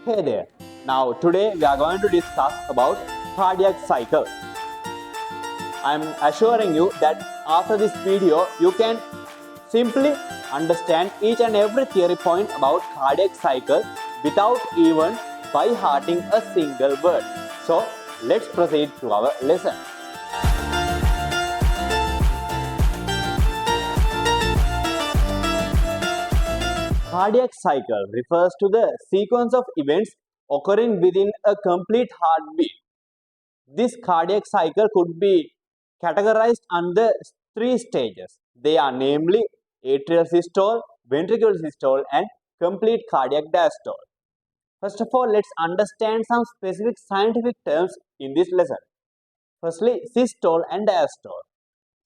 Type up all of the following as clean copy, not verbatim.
Hey there. Now today we are going to discuss about cardiac cycle. I am assuring you that after this video you can simply understand each and every theory point about cardiac cycle without even by hearting a single word. So let's proceed to our lesson. Cardiac cycle refers to the sequence of events occurring within a complete heartbeat. This cardiac cycle could be categorized under three stages. They are namely atrial systole, ventricular systole, and complete cardiac diastole. First of all, let's understand some specific scientific terms in this lesson. Firstly, systole and diastole.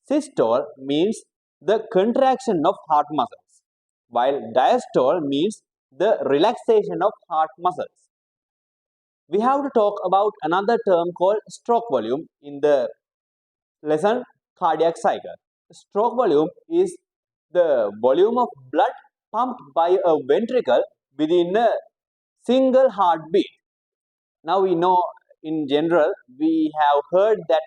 Systole means the contraction of heart muscles, while diastole means the relaxation of heart muscles. We have to talk about another term called stroke volume in the lesson cardiac cycle. Stroke volume is the volume of blood pumped by a ventricle within a single heartbeat. Now we know in general we have heard that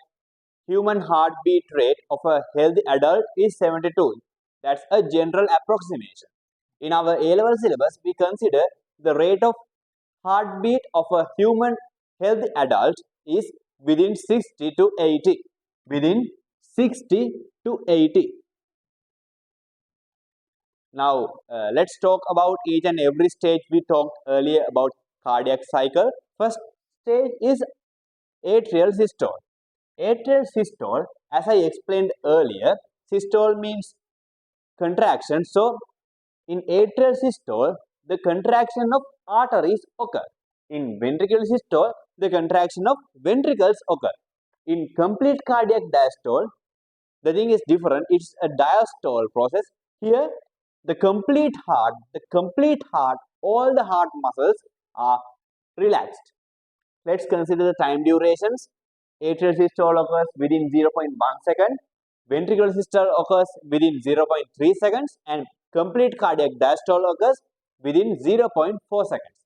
human heartbeat rate of a healthy adult is 72. That's a general approximation. In our A-level syllabus, we consider the rate of heartbeat of a human healthy adult is within 60 to 80. Within 60 to 80. Now, let's talk about each and every stage we talked earlier about cardiac cycle. First stage is atrial systole. Atrial systole, as I explained earlier, systole means contraction. So, in atrial systole, the contraction of arteries occur. In ventricular systole, the contraction of ventricles occur. In complete cardiac diastole, the thing is different. It's a diastole process. Here, the complete heart, all the heart muscles are relaxed. Let's consider the time durations. Atrial systole occurs within 0.1 second. Ventricular systole occurs within 0.3 seconds, and complete cardiac diastole occurs within 0.4 seconds.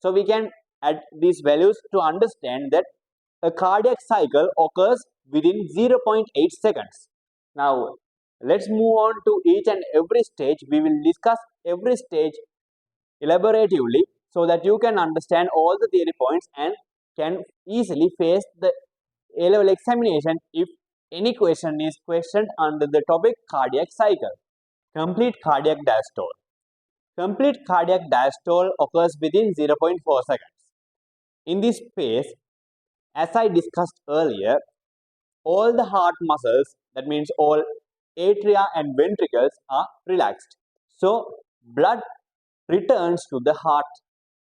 So we can add these values to understand that a cardiac cycle occurs within 0.8 seconds. Now, let's move on to each and every stage. We will discuss every stage elaboratively so that you can understand all the theory points and can easily face the A-level examination if any question is questioned under the topic cardiac cycle. Complete cardiac diastole. Complete cardiac diastole occurs within 0.4 seconds. In this phase, as I discussed earlier, all the heart muscles, that means all atria and ventricles, are relaxed. So, blood returns to the heart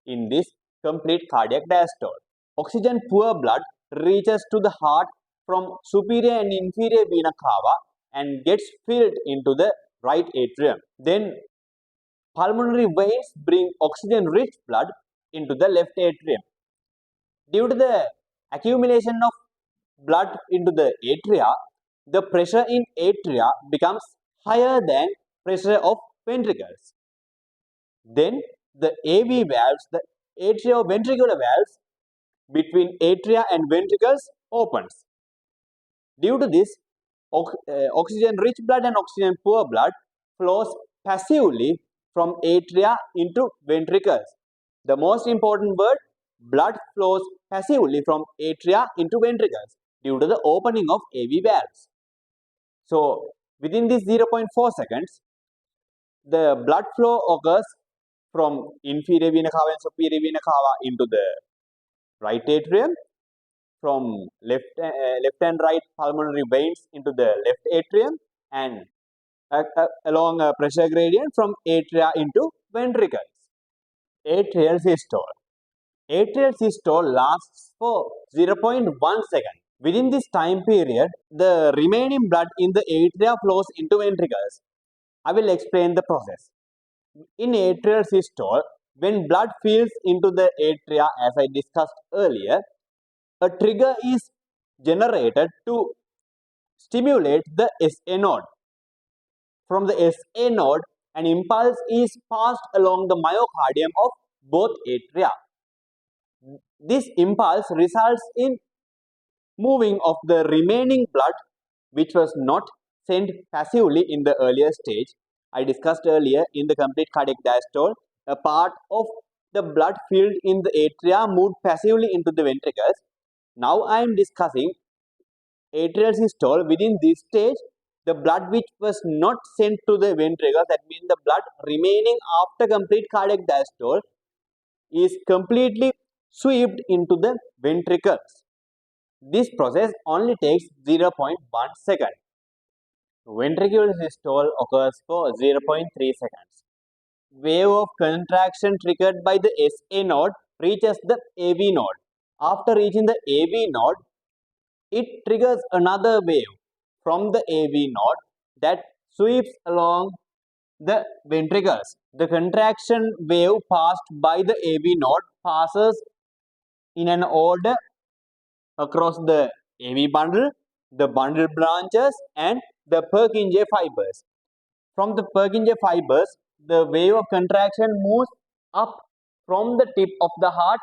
in this complete cardiac diastole. Oxygen poor blood reaches to the heart from superior and inferior vena cava and gets filled into the right atrium. Then pulmonary veins bring oxygen rich blood into the left atrium. Due to the accumulation of blood into the atria, the pressure in atria becomes higher than pressure of ventricles. Then the AV valves, the atrioventricular valves between atria and ventricles opens. Due to this, oxygen rich blood and oxygen poor blood flows passively from atria into ventricles. The most important word, blood flows passively from atria into ventricles due to the opening of AV valves. So, within these 0.4 seconds, the blood flow occurs from inferior vena cava and superior vena cava into the right atrium, from left and right pulmonary veins into the left atrium, and along a pressure gradient from atria into ventricles. Atrial systole. Atrial systole lasts for 0.1 second. Within this time period, the remaining blood in the atria flows into ventricles. I will explain the process. In atrial systole, when blood fills into the atria, as I discussed earlier, a trigger is generated to stimulate the SA node. From the SA node, an impulse is passed along the myocardium of both atria. This impulse results in moving of the remaining blood which was not sent passively in the earlier stage. I discussed earlier in the complete cardiac diastole, a part of the blood filled in the atria moved passively into the ventricles. Now I am discussing atrial systole. Within this stage, the blood which was not sent to the ventricles, that means the blood remaining after complete cardiac diastole, is completely swept into the ventricles. This process only takes 0.1 second. Ventricular systole occurs for 0.3 seconds. Wave of contraction triggered by the SA node reaches the AV node. After reaching the AV node, it triggers another wave from the AV node that sweeps along the ventricles. The contraction wave passed by the AV node passes in an order across the AV bundle, the bundle branches, and the Purkinje fibers. From the Purkinje fibers, the wave of contraction moves up from the tip of the heart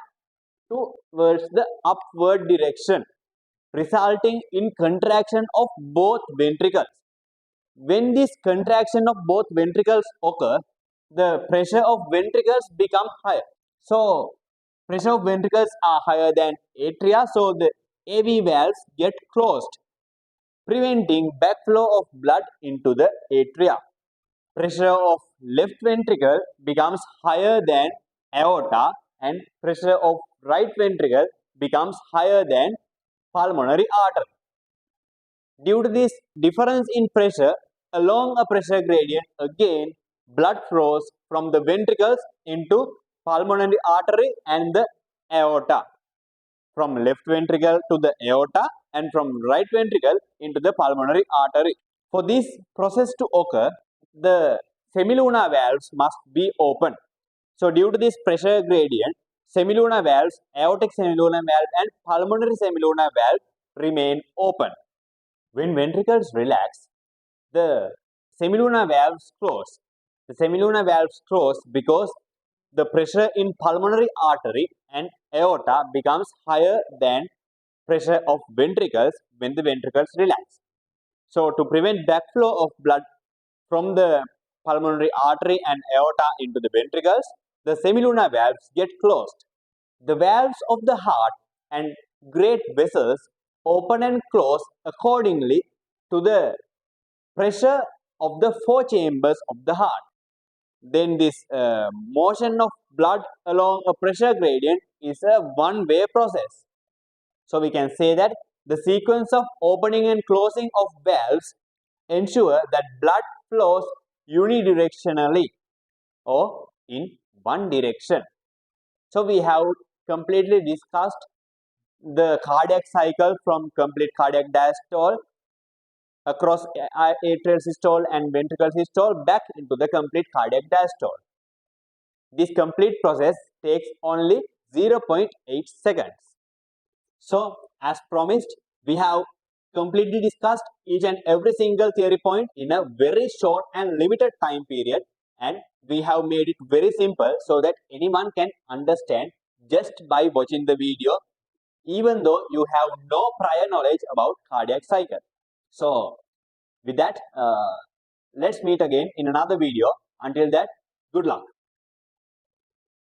towards the upward direction, resulting in contraction of both ventricles. When this contraction of both ventricles occur, the pressure of ventricles becomes higher. So, pressure of ventricles are higher than atria, so the AV valves get closed, preventing backflow of blood into the atria. Pressure of left ventricle becomes higher than aorta, and pressure of right ventricle becomes higher than pulmonary artery. Due to this difference in pressure along a pressure gradient, again blood flows from the ventricles into pulmonary artery and the aorta, from left ventricle to the aorta and from right ventricle into the pulmonary artery. For this process to occur, the semilunar valves must be open. So due to this pressure gradient, semilunar valves, aortic semilunar valve and pulmonary semilunar valve remain open. When ventricles relax, the semilunar valves close. The semilunar valves close because the pressure in pulmonary artery and aorta becomes higher than pressure of ventricles when the ventricles relax. So to prevent backflow of blood from the pulmonary artery and aorta into the ventricles, the semilunar valves get closed. The valves of the heart and great vessels open and close accordingly to the pressure of the four chambers of the heart. Then this motion of blood along a pressure gradient is a one-way process. So we can say that the sequence of opening and closing of valves ensure that blood flows unidirectionally or in one direction. So we have completely discussed the cardiac cycle from complete cardiac diastole across atrial systole and ventricular systole back into the complete cardiac diastole. This complete process takes only 0.8 seconds. So, as promised, we have completely discussed each and every single theory point in a very short and limited time period, and we have made it very simple so that anyone can understand just by watching the video, even though you have no prior knowledge about cardiac cycle. So, with that, let's meet again in another video. Until that, good luck.